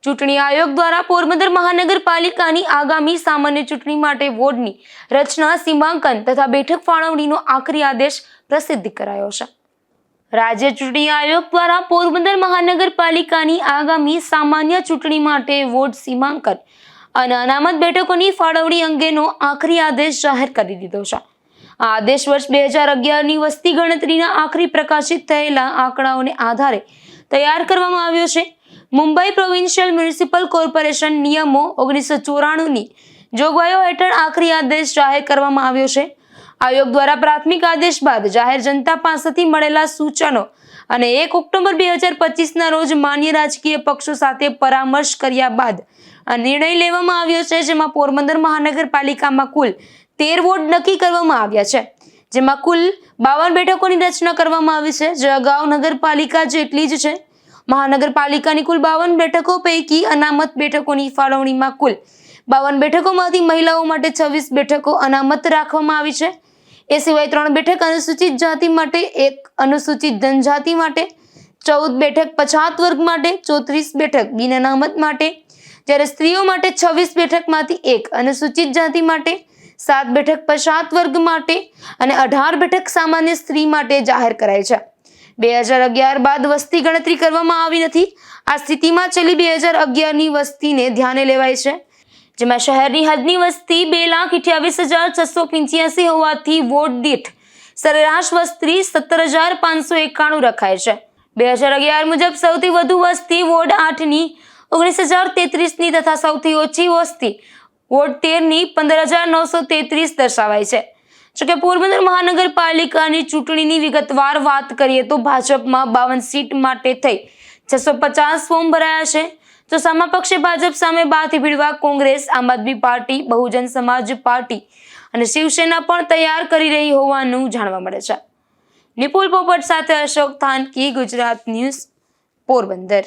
ચૂંટણી આયોગ દ્વારા પોરબંદર મહાનગરપાલિકાની આગામી સામાન્ય ચૂંટણી માટે વોર્ડની રચના, સીમાંકન તથા બેઠક ફાળવણીનો આખરી આદેશ પ્રસિદ્ધ કરાયો છે. રાજ્ય ચૂંટણી આયોગ દ્વારા પોરબંદર મહાનગરપાલિકાની આગામી સામાન્ય ચૂંટણી માટે વોર્ડ સીમાંકન અને અનામત બેઠકોની ફાળવણી અંગેનો આખરી આદેશ જાહેર કરી દીધો છે. આ આદેશ વર્ષ 2011ની વસ્તી ગણતરીના આખરી પ્રકાશિત થયેલા આંકડાઓને આધારે તૈયાર કરવામાં આવ્યો છે. મુંબઈ પ્રોવિન્શિયલ મ્યુનિસિપલ કોર્પોરેશન નિયમો 1994ની જોગવાઈઓ હેઠળ આખરી આદેશ જાહેર કરવામાં આવ્યો છે. આયોગ દ્વારા પ્રાથમિક આદેશ બાદ જાહેર જનતા પાસેથી મળેલા સૂચનો અને 1 ઓક્ટોબર 2025ના રોજ માન્ય રાજકીય પક્ષો સાથે પરામર્શ કર્યા બાદ આ નિર્ણય લેવામાં આવ્યો છે, જેમાં પોરબંદર મહાનગરપાલિકામાં કુલ 13 વોર્ડ નક્કી કરવામાં આવ્યા છે, જેમાં કુલ 52 બેઠકોની રચના કરવામાં આવી છે, જે અગાઉ નગરપાલિકા જેટલી જ છે. મહાનગરપાલિકાની કુલ 52 બેઠકો પૈકી અનામત બેઠકોની ફાળવણીમાં કુલ 52 બેઠકોમાંથી મહિલાઓ માટે 26 બેઠકો અનામત રાખવામાં આવી છે. એ સિવાય 3 બેઠક અનુસૂચિત જાતિ માટે, 1 અનુસૂચિત જનજાતિ માટે, 14 બેઠક પછાત વર્ગ માટે, 34 બેઠક બિન અનામત માટે, જ્યારે સ્ત્રીઓ માટે 26 બેઠકમાંથી 1 અનુસૂચિત જાતિ માટે, 7 બેઠક પછાત વર્ગ માટે અને 18 બેઠક સામાન્ય સ્ત્રી માટે જાહેર કરાઈ છે. 2011 બાદ વસ્તી ગણતરી કરવામાં આવી નથી. આ સ્થિતિમાં છેલ્લી 2011ની વસ્તીને ધ્યાને લેવાય છે, જેમાં શહેરની હદની વસ્તી 2,28,685 હોવાથી વોર્ડ દીઠ સરેરાશ વસ્તી 17,591 રખાય છે. 2011 મુજબ સૌથી વધુ વસ્તી વોર્ડ 8ની 19,033ની તથા સૌથી ઓછી વસ્તી વોર્ડ 13ની 15,933 દર્શાવાય છે. જોકે પોરબંદર મહાનગરપાલિકાની ચૂંટણીની વિગતવાર વાત કરીએ તો ભાજપમાં 52 સીટ માટે થઈ 650 ફોર્મ ભરાયા છે, તો સામા પક્ષે ભાજપ સામે 12 થી ભીડવા કોંગ્રેસ, આમ આદમી પાર્ટી, બહુજન સમાજ પાર્ટી અને શિવસેના પણ તૈયાર કરી રહી હોવાનું જાણવા મળે છે. નિપુલ પોપટ સાથે અશોક થાનકી, ગુજરાત ન્યૂઝ, પોરબંદર.